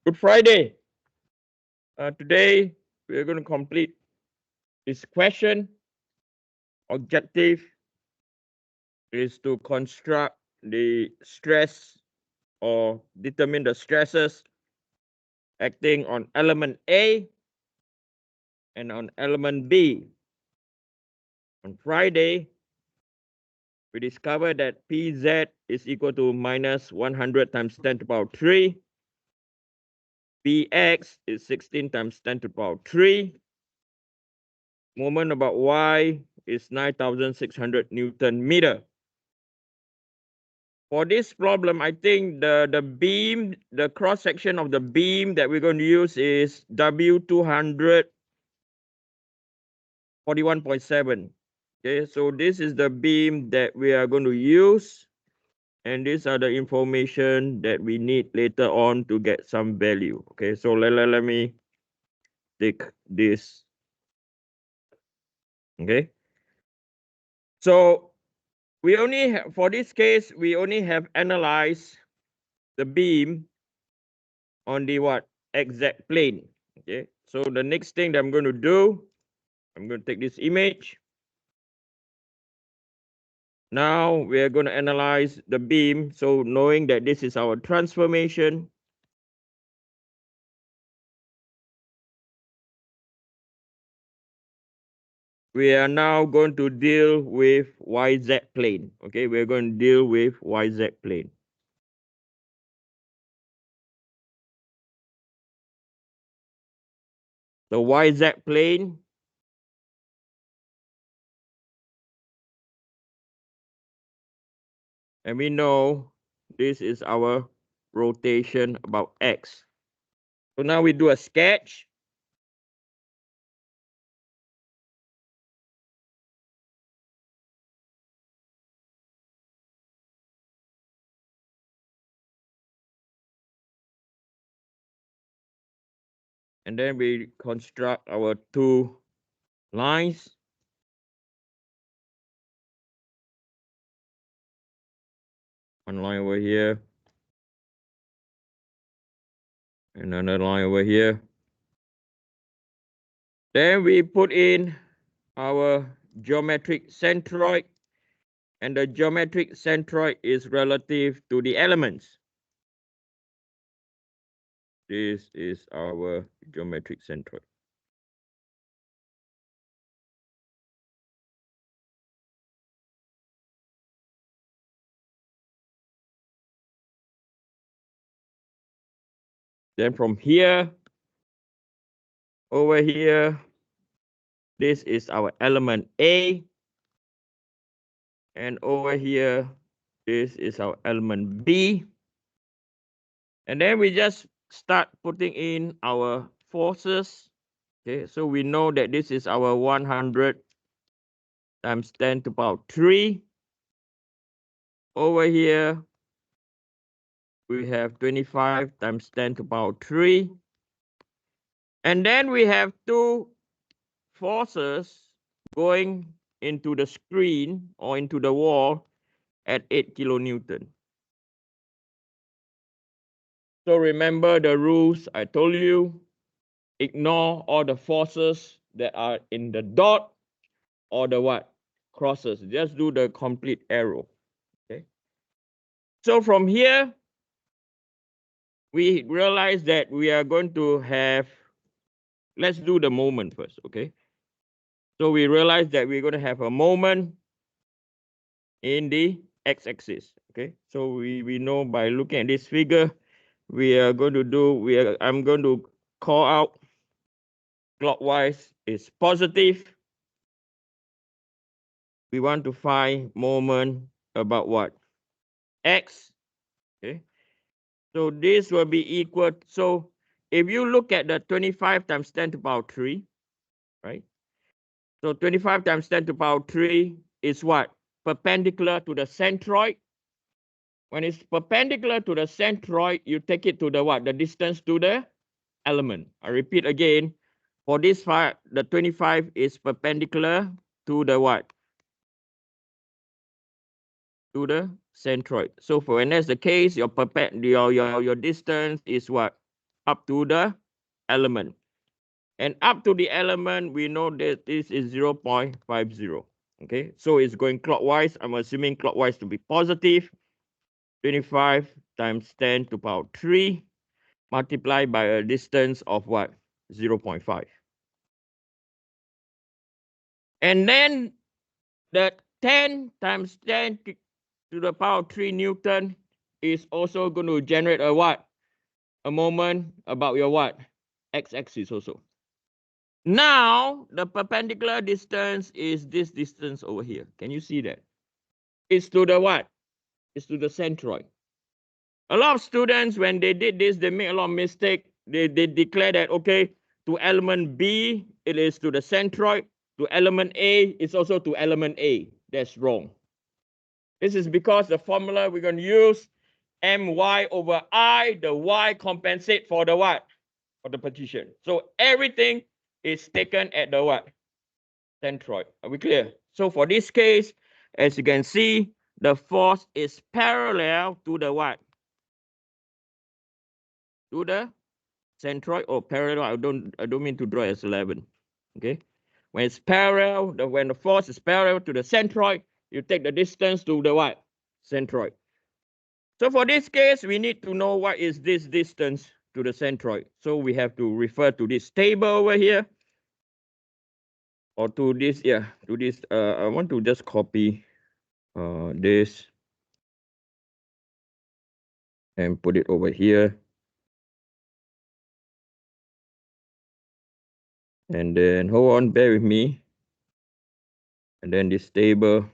Good Friday. Today we are going to complete this question. Objective is to construct the stress or determine the stresses acting on element A and on element B. On Friday, we discovered that Pz is equal to minus 100 times 10 to the power 3. Px is 16 times 10 to the power 3. Moment about Y is 9,600 Newton meter. For this problem, I think the beam, the cross section of the beam that we're going to use is W200 41.7. Okay, so this is the beam that we are going to use, and these are the information that we need later on to get some value. Okay, so let me take this. Okay, so we only have, for this case, we only have analyzed the beam on the what? Exact plane. Okay, so the next thing that I'm going to do, I'm going to take this image. Now we are going to analyze the beam. So knowing that this is our transformation, we are now going to deal with YZ plane. Okay, we're going to deal with YZ plane. The YZ plane, and we know this is our rotation about X. So now we do a sketch. And then we construct our two lines. One line over here, and another line over here. Then we put in our geometric centroid, and the geometric centroid is relative to the elements. This is our geometric centroid. Then from here, over here, this is our element A. And over here, this is our element B. And then we just start putting in our forces. Okay, so we know that this is our 100 times 10 to the power 3. Over here, we have 25 times 10 to the power 3. And then we have two forces going into the screen or into the wall at 8 kilonewton. So remember the rules I told you. Ignore all the forces that are in the dot or the what? Crosses. Just do the complete arrow. Okay. So from here, we realize that we are going to have, let's do the moment first, okay? So we realize that we're going to have a moment in the x-axis, okay? So we know by looking at this figure, we are going to do, I'm going to call out clockwise is positive. We want to find moment about what? X, okay? So this will be equal, so if you look at the 25 times 10 to the power 3, right? So 25 times 10 to the power 3 is what? Perpendicular to the centroid. When it's perpendicular to the centroid, you take it to the what? The distance to the element. I repeat again, for this part, the 25 is perpendicular to the what? To the centroid. So for when that's the case, your distance is what? up to the element. And up to the element, we know that this is 0.50. Okay, so it's going clockwise. I'm assuming clockwise to be positive. 25 times 10 to the power 3 multiplied by a distance of what? 0.5. And then the 10 times 10 to the power 3 Newton is also going to generate a what? A moment about your what? X-axis also. Now, the perpendicular distance is this distance over here. Can you see that? It's to the what? It's to the centroid. A lot of students, when they did this, they make a lot of mistake. They declare that, okay, to element B, it is to the centroid. To element A, it's also to element A. That's wrong. This is because the formula we're going to use, my over I, the y compensate for the what? For the partition. So everything is taken at the what? Centroid. Are we clear? So for this case, as you can see, the force is parallel to the what? To the centroid or parallel. I don't mean to draw as 11. Okay. When it's parallel, when the force is parallel to the centroid, you take the distance to the what? Centroid. So for this case, we need to know what is this distance to the centroid. So we have to refer to this table over here. Or to this, yeah, to this. I want to just copy this and put it over here. And then hold on, bear with me. And then this table.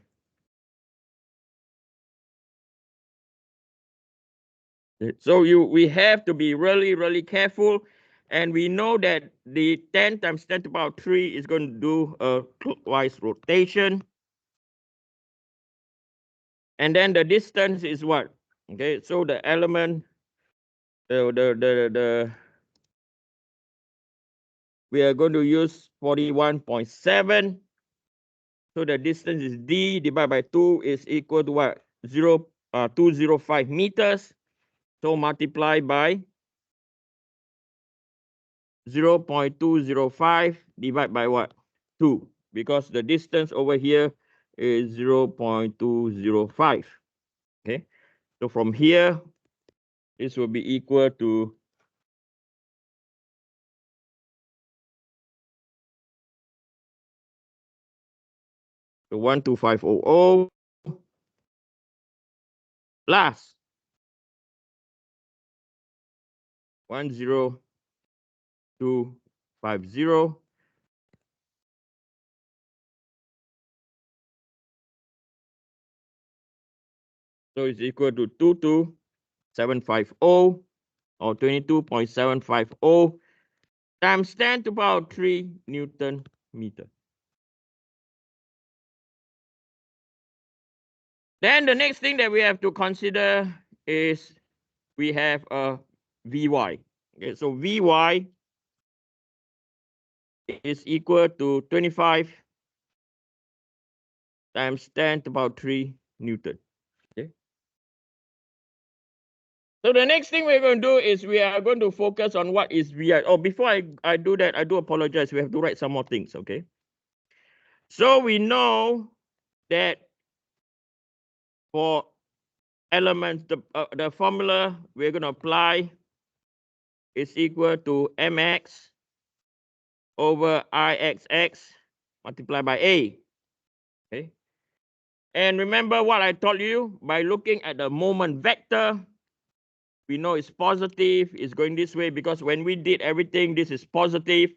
So we have to be really, really careful. And we know that the 10 times 10 to the power 3 is going to do a clockwise rotation. And then the distance is what? Okay, so the element, we are going to use 41.7. So the distance is D divided by 2 is equal to what? 205 meters. So multiply by 0.205 divided by what? 2. Because the distance over here is 0.205. Okay. So from here, this will be equal to 12500 plus 10250. So it's equal to 22750 or 22.750 times 10 to the power 3 Newton meter. Then the next thing that we have to consider is we have a Vy. Okay, so Vy is equal to 25 times 10 to the power 3 Newton. Okay. So the next thing we're going to do is we are going to focus on what is Vi. Oh, before I do that, I do apologize. We have to write some more things, okay? So we know that for elements, the formula we're going to apply is equal to mx over ixx multiplied by a. Okay. And remember what I told you, by looking at the moment vector, we know it's positive, it's going this way because when we did everything, this is positive.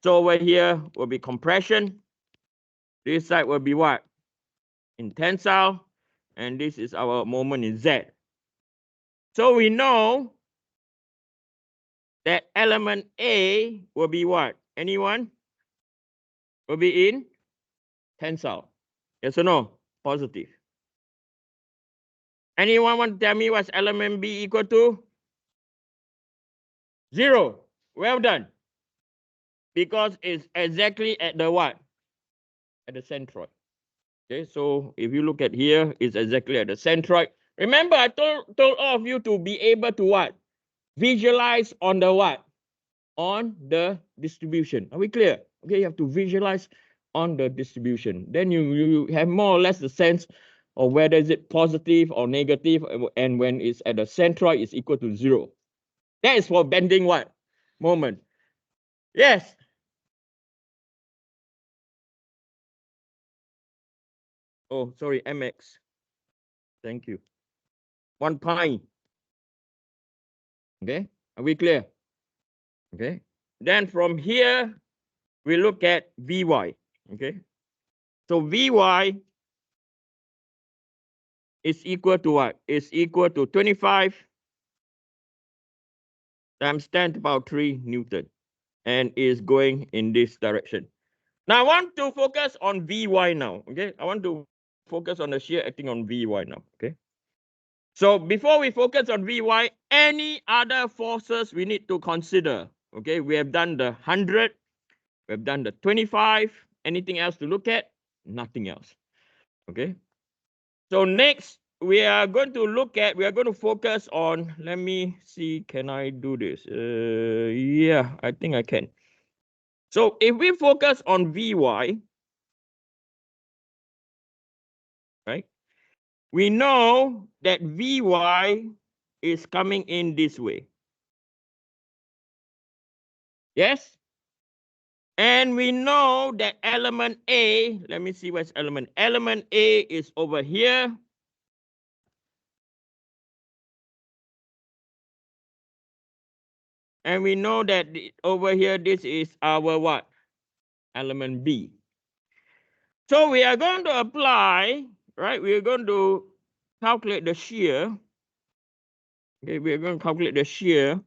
So over here will be compression. This side will be what? In tensile. And this is our moment in Z. So we know that element A will be what? Anyone? Will be in tensile. Yes or no? Positive. Anyone want to tell me what's element B equal to? 0. Well done. Because it's exactly at the what? At the centroid. Okay, so if you look at here, it's exactly at the centroid. Remember, I told all of you to be able to what? visualize on the what? On the distribution. Are we clear? Okay, you have to visualize on the distribution. Then you have more or less the sense of whether is it positive or negative, and when it's at the centroid, it's equal to 0. That is for bending what? Moment. Yes. Oh, sorry, MX. Thank you. 1 pi. Okay, are we clear? Okay. Then from here, we look at Vy. Okay. So Vy is equal to what? Is equal to 25 times 10 to the power 3 Newton, and is going in this direction. Now I want to focus on Vy now. Okay. I want to focus on the shear acting on Vy now. Okay. So before we focus on Vy, any other forces we need to consider? Okay, we have done the 100, we have done the 25. Anything else to look at? Nothing else. Okay. So next, we are going to focus on, let me see, can I do this? Yeah, I think I can. So if we focus on Vy, right, we know that Vy is coming in this way. Yes? And we know that element A, let me see where's element. Element A is over here. And we know that over here, this is our what? Element B. So we are going to apply, right? We are going to calculate the shear. Okay, we are going to calculate the shear.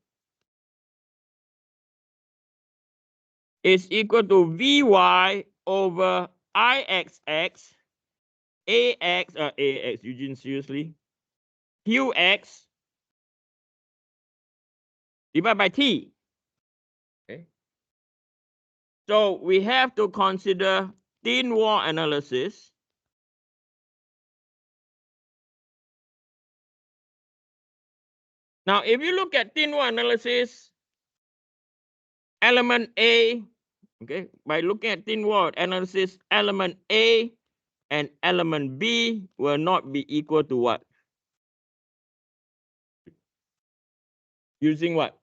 Is equal to Vy over Ixx, AX, Eugene, seriously, Qx divided by T. Okay. So we have to consider thin wall analysis. Now, if you look at thin wall analysis, element A, okay, by looking at thin wall analysis, element A and element B will not be equal to what? Using what?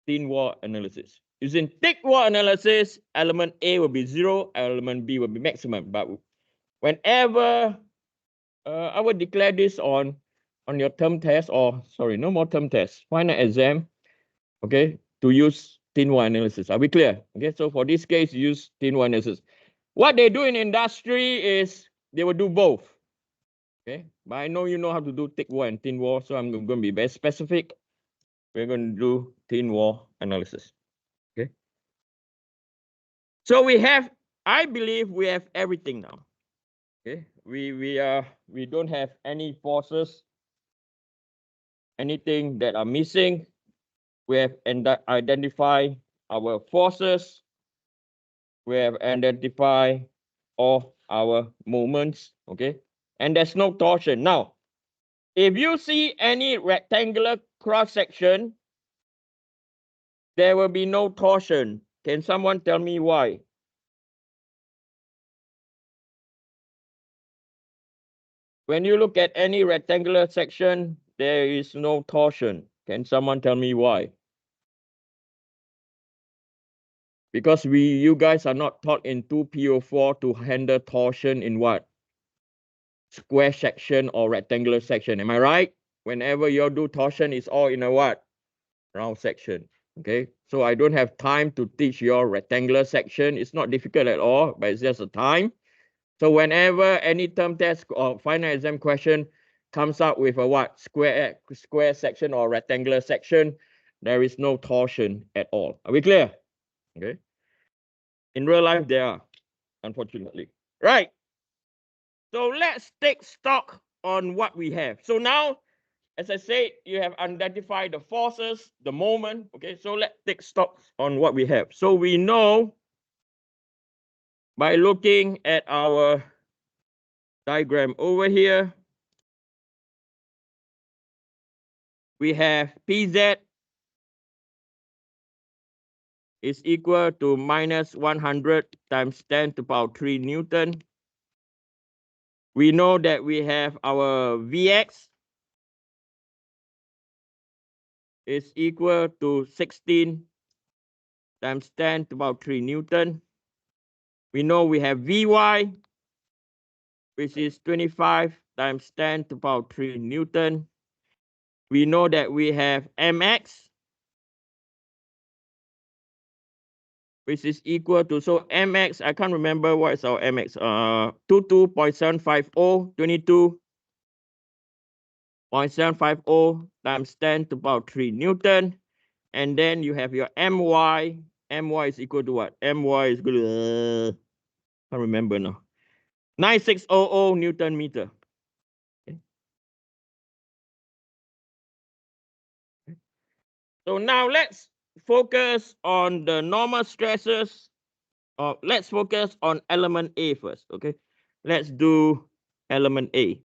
Thin wall analysis. Using thick wall analysis, element A will be 0, element B will be maximum. But whenever I will declare this on your term test, or sorry, no more term test, final exam, okay, to use thin wall analysis. Are we clear? Okay, so for this case, use thin wall analysis. What they do in industry is they will do both. Okay, but I know you know how to do thick wall and thin wall, so I'm going to be very specific. We're going to do thin wall analysis. Okay. So we have, I believe we have everything now. Okay, we don't have any forces, anything that are missing. We have identified our forces. We have identified all our moments. Okay, and there's no torsion. Now, if you see any rectangular cross section, there will be no torsion. Can someone tell me why? When you look at any rectangular section, there is no torsion. Can someone tell me why? Because you guys are not taught in 2PO4 to handle torsion in what? Square section or rectangular section. Am I right? Whenever you do torsion, it's all in a what? Round section. Okay. So I don't have time to teach your rectangular section. It's not difficult at all, but it's just a time. So whenever any term test or final exam question comes up with a what? Square section or rectangular section, there is no torsion at all. Are we clear? Okay. In real life, there are, unfortunately. Right. So let's take stock on what we have. So now, as I said, you have identified the forces, the moment. Okay, so let's take stock on what we have. So we know by looking at our diagram over here, we have PZ is equal to minus 100 times 10 to the power 3 Newton. We know that we have our Vx is equal to 16 times 10 to the power 3 Newton. We know we have Vy, which is 25 times 10 to the power 3 Newton. We know that we have Mx, which is equal to, so Mx, I can't remember what is our Mx, 22.750, 22.750 times 10 to the power 3 Newton. And then you have your My. My is equal to what? My is equal to, can't remember now. 9600 Newton meter. Okay. So now let's focus on the normal stresses. Let's focus on element A first, okay? Let's do element A.